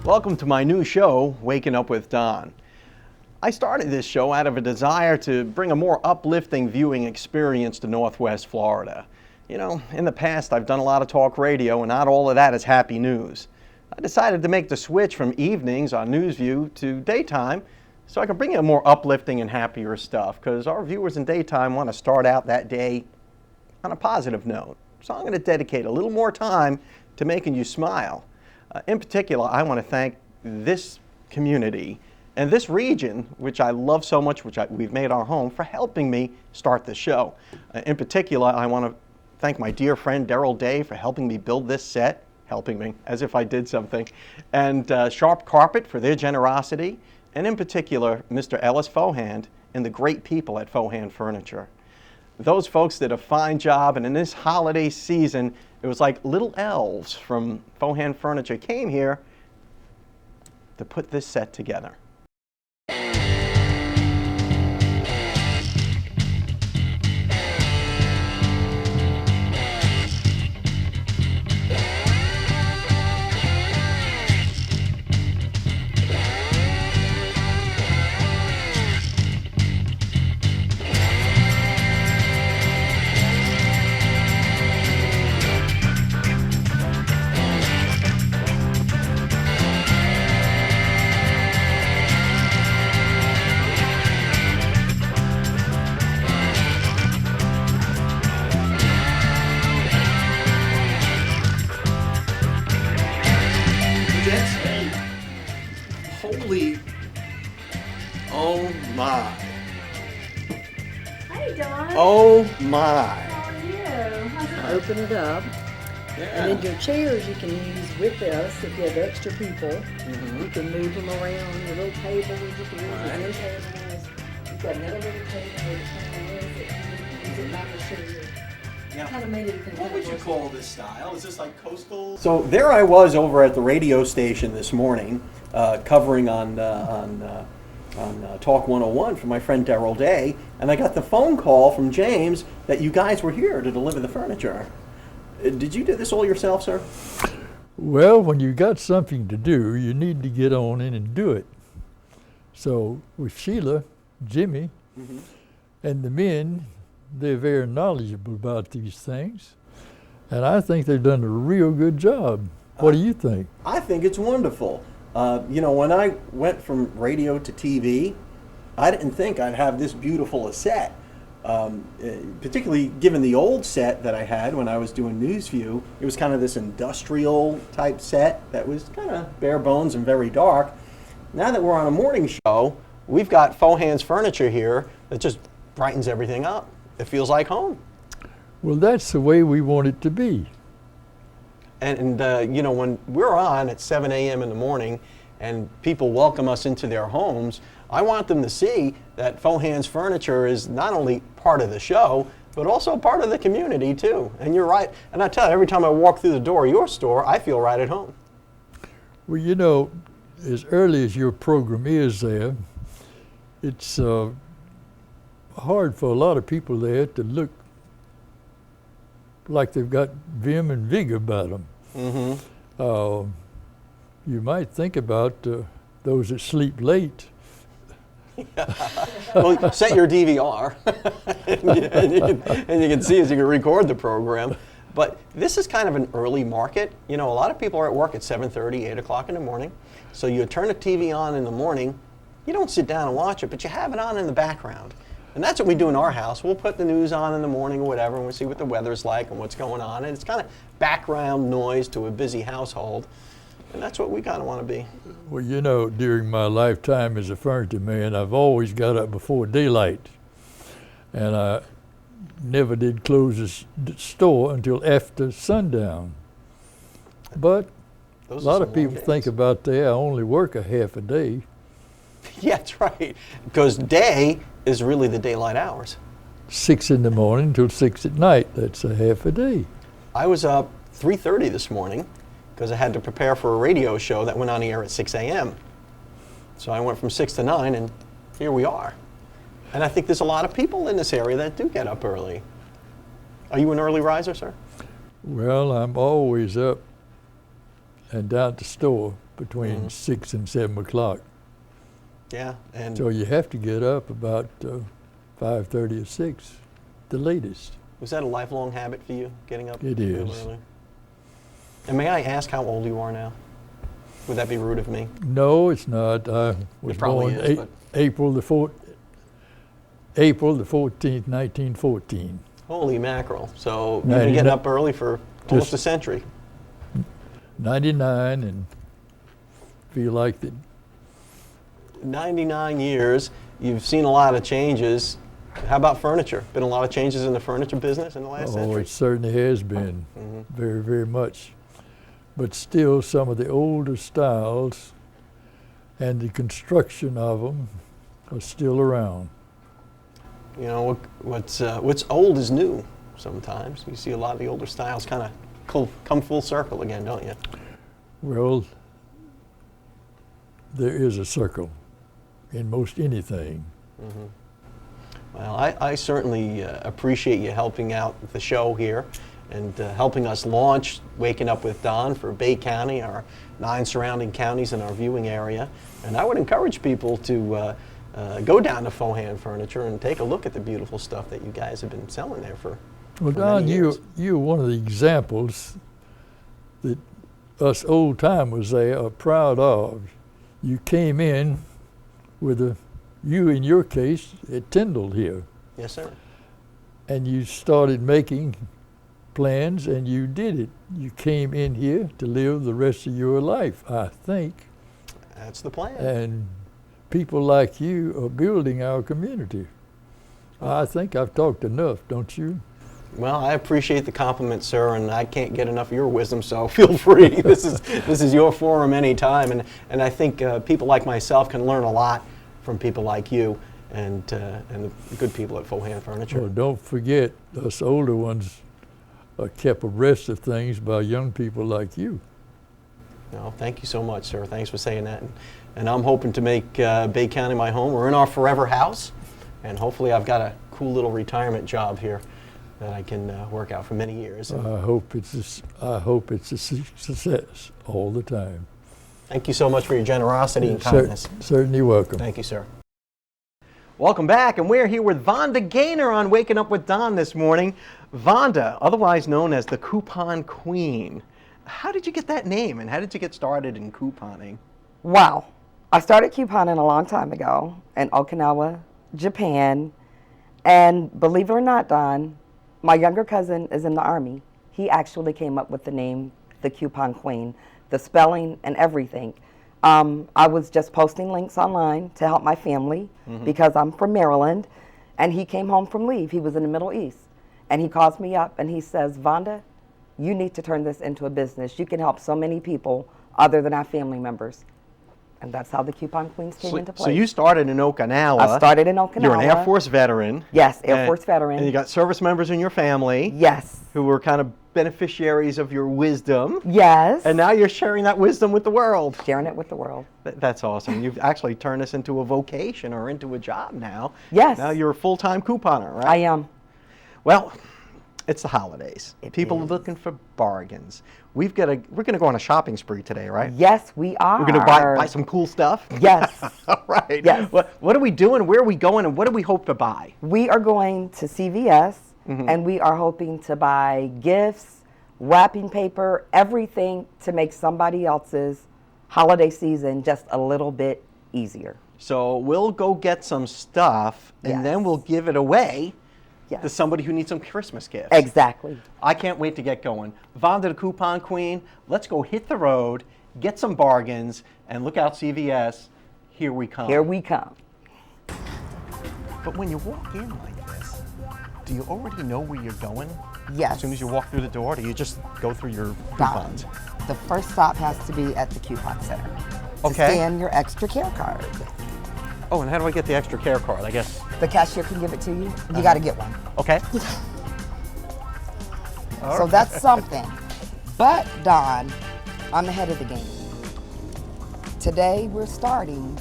Welcome to my new show, Waking Up with Don. I started this show out of a desire to bring a more uplifting viewing experience to Northwest Florida. You know, in the past I've done a lot of talk radio and not all of that is happy news. I decided to make the switch from evenings on NewsView to daytime so I can bring you more uplifting and happier stuff, because our viewers in daytime want to start out that day on a positive note. So I'm going to dedicate a little more time to making you smile. In particular, I want to thank this community and this region, which I love so much, which we've made our home, for helping me start the show. In particular, I want to thank my dear friend Daryl Day for helping me build this set, helping me as if I did something, and Sharp Carpet for their generosity, and in particular, Mr. Ellis Fowhand and the great people at Fowhand Furniture. Those folks did a fine job, and in this holiday season, it was like little elves from Fowhand Furniture came here to put this set together. Holy, oh my. Hey, Don. Oh my. How are you? How's it Open it up. Yeah. And then your chairs you can use with this if you have extra people. You can move them around. Your little tables, you can use your end tables. You've got another little table where you can use it by the chair. Yeah. Kind of made it What would you call this style? Is this like coastal? So there I was over at the radio station this morning, covering on Talk 101 for my friend Daryl Day, and I got the phone call from James that you guys were here to deliver the furniture. Did you do this all yourself, sir? Well, when you got something to do, you need to get on in and do it. So with Sheila, Jimmy, and the men, they're very knowledgeable about these things, and I think they've done a real good job. What do you think? I think it's wonderful. You know, when I went from radio to TV, I didn't think I'd have this beautiful a set. Particularly given the old set that I had when I was doing NewsView, it was kind of this industrial type set that was kind of bare bones and very dark. Now that we're on a morning show, we've got Fowhand's Furniture here that just brightens everything up. It feels like home. Well, that's the way we want it to be. And you know, when we're on at 7 a.m. in the morning and people welcome us into their homes, I want them to see that Fowhand's Furniture is not only part of the show, but also part of the community too. And you're right. And I tell you, every time I walk through the door of your store, I feel right at home. Well, you know, as early as your program is there, it's hard for a lot of people there to look like they've got vim and vigor about them. You might think about those that sleep late. Well, set your DVR, and you can see as you can record the program. But this is kind of an early market. You know, a lot of people are at work at 7:30, 8 o'clock in the morning. So you turn the TV on in the morning. You don't sit down and watch it, but you have it on in the background. And that's what we do in our house. We'll put the news on in the morning or whatever, and we'll see what the weather's like and what's going on. And it's kind of background noise to a busy household. And that's what we kind of want to be. Well, you know, during my lifetime as a furniture man, I've always got up before daylight. And I never did close the store until after sundown. But a lot of people think about that. I only work a half a day. Yeah, that's right. Because day is really the daylight hours. 6 in the morning till 6 at night. That's a half a day. I was up 3:30 this morning because I had to prepare for a radio show that went on the air at 6 a.m. So I went from 6 to 9, and here we are. And I think there's a lot of people in this area that do get up early. Are you an early riser, sir? Well, I'm always up and down at the store between 6 and 7 o'clock. Yeah, and So you have to get up about 5:30 or 6, the latest. was that a lifelong habit for you, getting up? It real is. early? And may I ask how old you are now? Would that be rude of me? No, it's not. I was probably born is, but- April the 14th, 1914. Holy mackerel. So you've been 99 getting up early for almost Just- a century. 99, and feel like that. 99 years, you've seen a lot of changes. How about furniture? Been a lot of changes in the furniture business in the last Oh, century? it certainly has been, Mhm. very, very much. But still, some of the older styles and the construction of them are still around. You know, what's old is new sometimes. You see a lot of the older styles kind of come full circle again, don't you? Well, there is a circle in most anything. Well, I certainly appreciate you helping out the show here and helping us launch Waking Up with Don for Bay County, our 9 surrounding counties in our viewing area. And I would encourage people to go down to Fowhand Furniture and take a look at the beautiful stuff that you guys have been selling there for Well, for Don, many years. you're one of the examples that us old timers there are proud of. You came in with you in your case at Tyndall here, Yes, sir. and you started making plans and you did it. You came in here to live the rest of your life, I think, That's the plan. and people like you are building our community. I think I've talked enough, don't you? Well, I appreciate the compliment, sir, and I can't get enough of your wisdom, so feel free. This is your forum anytime, and I think people like myself can learn a lot from people like you and the good people at Fowhand Furniture. Well, don't forget, us older ones are kept abreast of things by young people like you. No, thank you so much, sir. Thanks for saying that. And I'm hoping to make Bay County my home. We're in our forever house, and hopefully I've got a cool little retirement job here that I can work out for many years. I hope it's a success all the time. Thank you so much for your generosity and kindness. Certainly welcome. Thank you, sir. Welcome back, and we're here with Vonda Gaynor on Waking Up with Don this morning. Vonda, otherwise known as the Q-Pon Qween. How did you get that name, and how did you get started in couponing? Wow. I started couponing a long time ago in Okinawa, Japan. And believe it or not, Don, my younger cousin is in the Army. He actually came up with the name, the Q-Pon Qween, the spelling and everything. I was just posting links online to help my family because I'm from Maryland. And he came home from leave. He was in the Middle East. And he calls me up and he says, Vonda, you need to turn this into a business. You can help so many people other than our family members. And that's how the Q-Pon Qweens came into play. So you started in Okinawa. I started in Okinawa. You're an Air Force veteran. Yes, Air Force veteran. And you got service members in your family. Yes. Who were kind of beneficiaries of your wisdom. Yes. And now you're sharing that wisdom with the world. Sharing it with the world. That's awesome. You've actually turned this into a vocation or into a job now. Yes. Now you're a full-time couponer, right? I am. Well, it's the holidays. It People are is. looking for bargains. We're going to go on a shopping spree today, right? Yes, we are. We're going to buy some cool stuff? Yes. All right. Yes. What are we doing? Where are we going? And what do we hope to buy? We are going to CVS and we are hoping to buy gifts, wrapping paper, everything to make somebody else's holiday season just a little bit easier. So we'll go get some stuff and Yes. then we'll give it away Yes. to somebody who needs some Christmas gifts. Exactly. I can't wait to get going. Vonda the Q-Pon Qween, let's go hit the road, get some bargains, and look out CVS. Here we come. Here we come. But when you walk in like this, do you already know where you're going? Yes. As soon as you walk through the door, do you just go through your coupons? The first stop has to be at the coupon center. To Okay. scan your extra care card. Oh, and how do I get the extra care card? I guess. The cashier can give it to you. You got to get one. Okay. So that's something. But, Don, I'm ahead of the game. Today we're starting.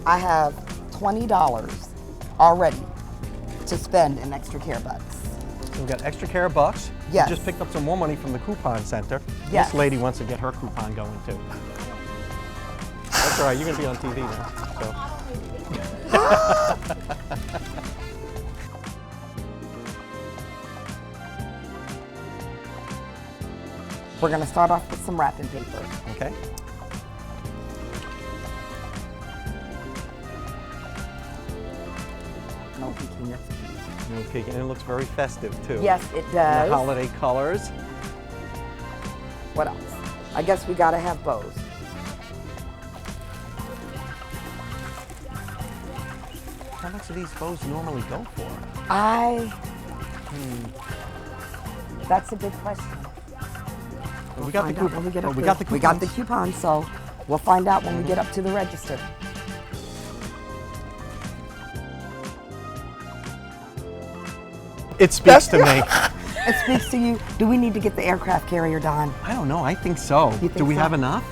I have $20 already to spend in extra care bucks. We've got extra care bucks. Yes. You just picked up some more money from the coupon center. Yes. This lady wants to get her coupon going too. That's all right, you're going to be on TV now. So. We're going to start off with some wrapping paper. Okay. No peeking, that's cute. No peeking, and it looks very festive too. Yes, it And does. the holiday colors. What else? I guess we got to have bows. How much do these bows normally go for? That's a good question. We got the Find out when coupon. we get Oh, up we there. got the We got the coupons. coupon, so we'll find out when we get up to the register. It speaks to me. It speaks to you. Do we need to get the aircraft carrier, Don? I don't know. I think so. You think Do we so? have enough?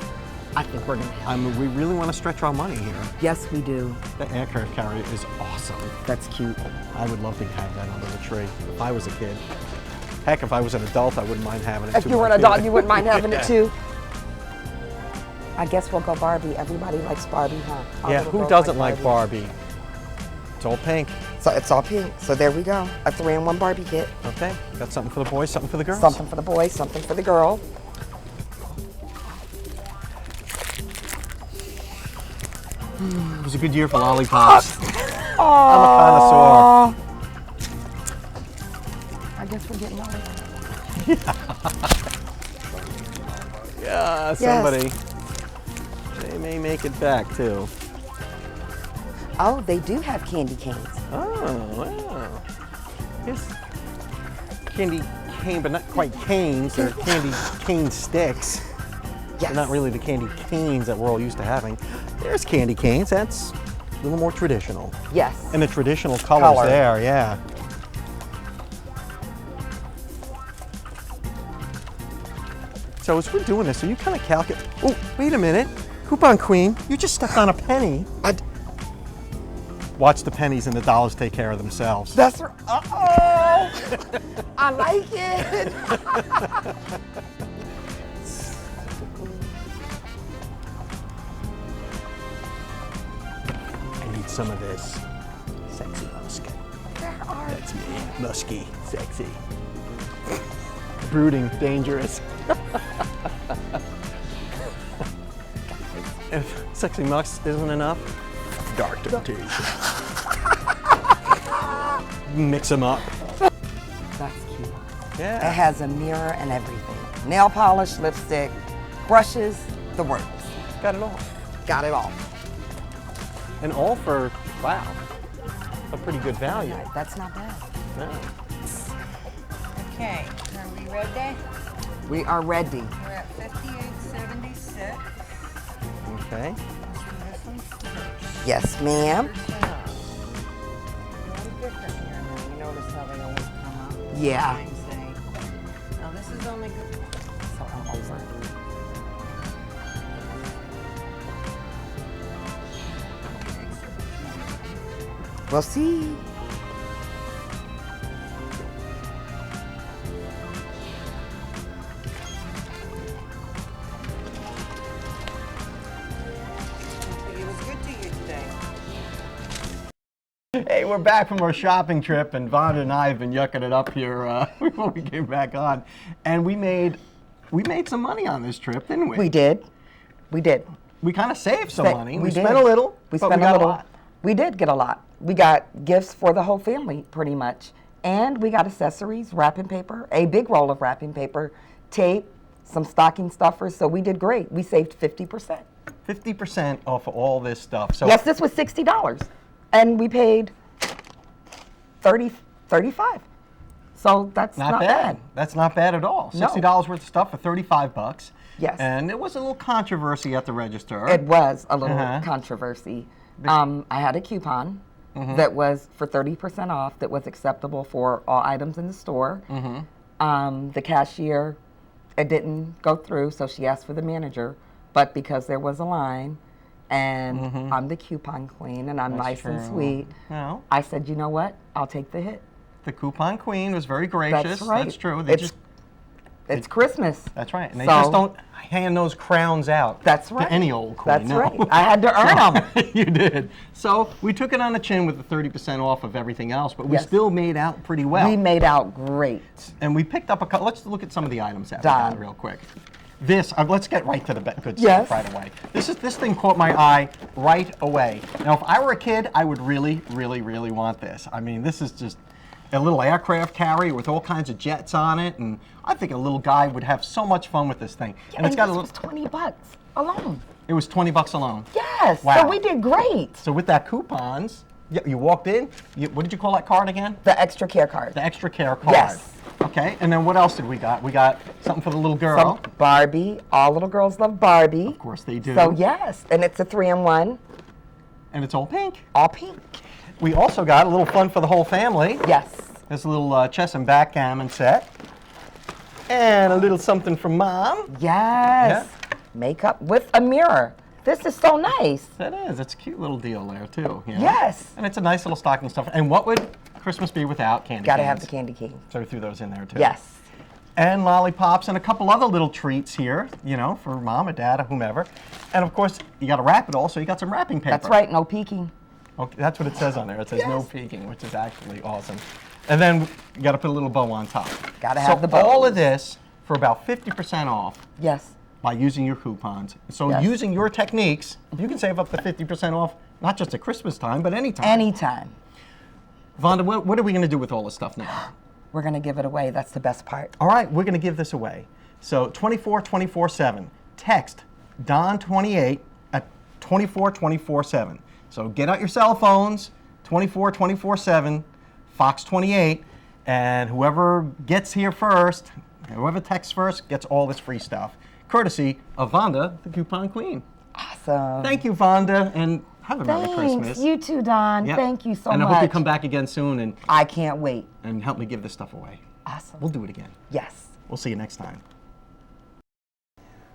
I think we're gonna have. We really want to stretch our money here. Yes, we do. The aircraft carrier is awesome. That's cute. I would love to have that under the tree if I was a kid. Heck, if I was an adult, I wouldn't mind having it If too. you were an I feel adult, it. you wouldn't mind having Yeah. it too. I guess we'll go Barbie. Everybody likes Barbie, huh? Our Yeah, little who girls doesn't like Barbie? It's all pink. So it's all pink. So there we go. A 3-in-1 Barbie kit. Okay, got something for the boys, something for the girls. Something for the boys, something for the girl. It was a good year for lollipops. Oh, I'm a connoisseur. I guess we're getting over. Yeah, somebody. They may make it back too. Oh, they do have candy canes. Oh, wow. Here's candy cane, but not quite canes. They're candy cane sticks. Yes. They're not really the candy canes that we're all used to having. There's candy canes. That's a little more traditional. Yes. And the traditional colors Color. there, yeah. So as we're doing this, are you kind of calculating? Oh, wait a minute. Coupon Queen, you just stepped on a penny. Watch the pennies and the dollars take care of themselves. That's right. Uh-oh. I like it. I need some of this sexy musk. That's me. Musky, sexy. Brooding, dangerous. If sexy musk isn't enough, dark temptation. Mix them up. That's cute. Yeah. It has a mirror and everything. Nail polish, lipstick, brushes, the works. Got it all. Got it all. And all for, wow, a pretty good value. That's not bad. No. Okay, are we ready? We are ready. We're at 58.76. Okay. Let's do this one first. Yes, ma'am. A little different here now. You notice how they always come up? Yeah. Times they- Now this is only good. So I'm over. We'll see. It was good to you today. Hey, we're back from our shopping trip, and Vonda and I have been yucking it up here before we came back on, and we made some money on this trip, didn't we? We did. We did. We kind of saved some Spent- money. we We did. spent a little, We but spent we got a little. lot. We did get a lot. We got gifts for the whole family, pretty much. And we got accessories, wrapping paper, a big roll of wrapping paper, tape, some stocking stuffers. So we did great. We saved 50%. 50% off of all this stuff. So Yes, this was $60. And we paid 35. So that's not bad. That's not bad at all. No. $60 worth of stuff for 35 bucks. Yes. And there was a little controversy at the register. It was a little Uh-huh. controversy. I had a coupon that was for 30% off that was acceptable for all items in the store. The cashier, it didn't go through, so she asked for the manager. But because there was a line, and I'm the coupon queen, and I'm nice and true. sweet, Well, I said, you know what? I'll take the hit. the Coupon Queen was very gracious. That's right. That's true. They It's just It's Christmas. That's right. And they So- just don't hand those crowns out That's right. to any old queen. That's no. right. I had to earn them. You did. So we took it on the chin with the 30% off of everything else, but we Yes. still made out pretty well. We made out great. And we picked up a couple. Let's look at some of the items that we Don. got real quick. This, let's get right to the good Yes. stuff right away. This thing caught my eye right away. Now, if I were a kid, I would really, really, really want this. I mean, this is just a little aircraft carrier with all kinds of jets on it, and I think a little guy would have so much fun with this thing. And it's got a this little. was $20 alone. It was $20 alone. Yes. Wow. So we did great. So with that coupons, you walked in. What did you call that card again? The extra care card. The extra care card. Yes. Okay, and then what else did we got? We got something for the little girl. Some Barbie. All little girls love Barbie. Of course they do. So yes, and it's a 3-in-1, And it's all pink. all pink. We also got a little fun for the whole family. Yes. There's a little chess and backgammon set. And a little something from Mom. Yes. Makeup with a mirror. This is so nice. That is. It's a cute little deal there, too. you know? Yes. And it's a nice little stocking stuff. And what would Christmas be without candy Gotta canes? have the candy cane. So we threw those in there, too. Yes. And lollipops and a couple other little treats here, you know, for Mom or Dad or whomever. And, of course, you got to wrap it all, so you got some wrapping paper. That's right, no peeking. Okay, that's what it says on there. It says no Yes. peeking, which is actually awesome. And then you got to put a little bow on top. Gotta have the all bows. of this for about 50% off Yes. by using your coupons. So Yes. using your techniques, you can save up to 50% off, not just at Christmas time, but anytime. Anytime. Vonda, what are we going to do with all this stuff now? We're gonna give it away. That's the best part. All right, we're going to give this away. So 24-24-7. Text Don28 at 24-24-7. So get out your cell phones, 24-24-7, Fox 28, and whoever gets here first, whoever texts first, gets all this free stuff. Courtesy of Vonda the Q-Pon Qween. Awesome. Thank you, Vonda, and have a Merry Thanks. Christmas. You too, Don. Yep. Thank you so and much. I hope you come back again soon I can't wait. and help me give this stuff away. Awesome. We'll do it again. Yes. We'll see you next time.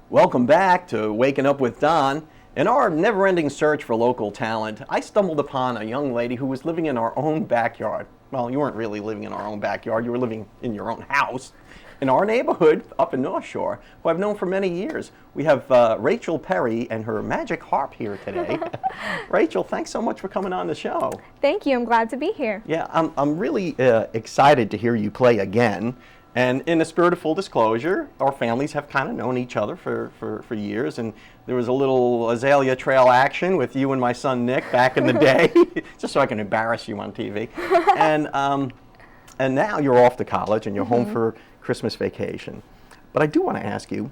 Welcome back to Waking Up with Don. In our never-ending search for local talent, I stumbled upon a young lady who was living in our own backyard. Well, you weren't really living in our own backyard, you were living in your own house. In our neighborhood up in North Shore, who I've known for many years. We have Rachel Perry and her magic harp here today. Rachel, thanks so much for coming on the show. Thank you. I'm glad to be here. Yeah, I'm really excited to hear you play again. And in a spirit of full disclosure, our families have kind of known each other for years. And there was a little Azalea Trail action with you and my son Nick back in the day, just so I can embarrass you on TV. And now you're off to college and you're home for Christmas vacation. But I do want to ask you,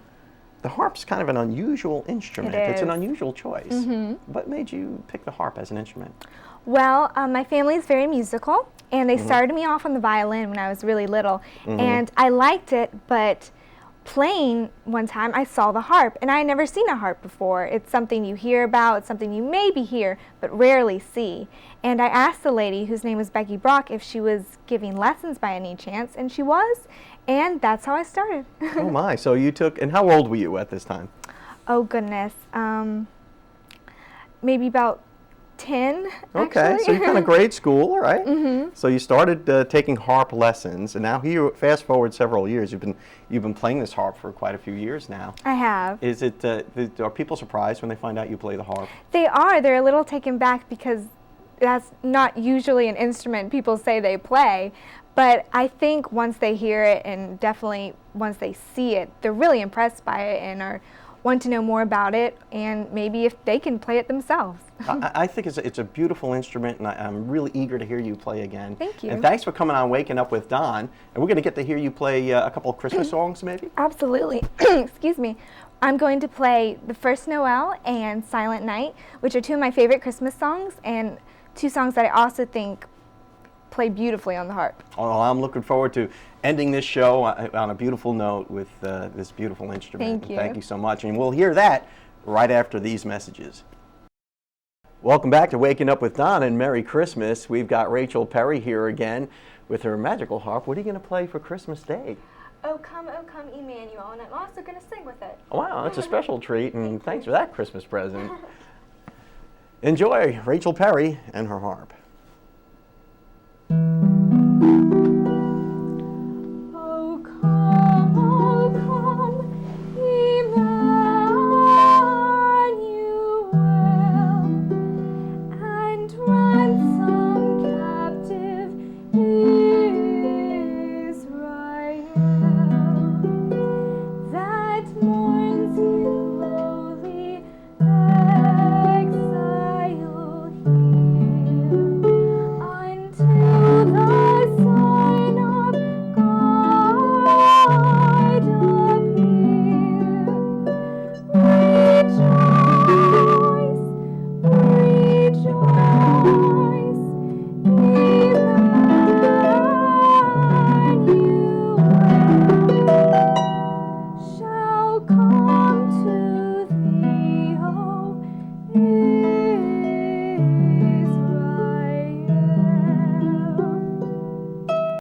the harp's kind of an unusual instrument. It's an is. unusual choice. What made you pick the harp as an instrument? Well, my family is very musical, and they started me off on the violin when I was really little. And I liked it, but playing one time, I saw the harp, and I had never seen a harp before. It's something you hear about, it's something you maybe hear, but rarely see. And I asked the lady, whose name was Becky Brock, if she was giving lessons by any chance, and she was, and that's how I started. Oh my, so you took, and how old were you at this time? Oh goodness, maybe about 10, Okay, actually. so you're kind of grade school, right? So you started taking harp lessons, and now here, fast forward several years, you've been playing this harp for quite a few years now. I have. Is it? Are people surprised when they find out you play the harp? They are. They're a little taken back because that's not usually an instrument people say they play. But I think once they hear it, and definitely once they see it, they're really impressed by it and want to know more about it, and maybe if they can play it themselves. I think it's a beautiful instrument, and I'm really eager to hear you play again. Thank you. And thanks for coming on Waking Up with Don. And we're going to get to hear you play a couple of Christmas songs, maybe? Absolutely. Excuse me. I'm going to play The First Noel and Silent Night, which are two of my favorite Christmas songs, and two songs that I also think play beautifully on the harp. Well, I'm looking forward to ending this show on a beautiful note with this beautiful instrument. Thank you. Thank you so much. And we'll hear that right after these messages. Welcome back to Waking Up with Don, and Merry Christmas. We've got Rachel Perry here again with her magical harp. What are you going to play for Christmas Day? Oh come, Emmanuel, and I'm also going to sing with it. Wow, that's a special treat, and thanks for that Christmas present. Enjoy Rachel Perry and her harp.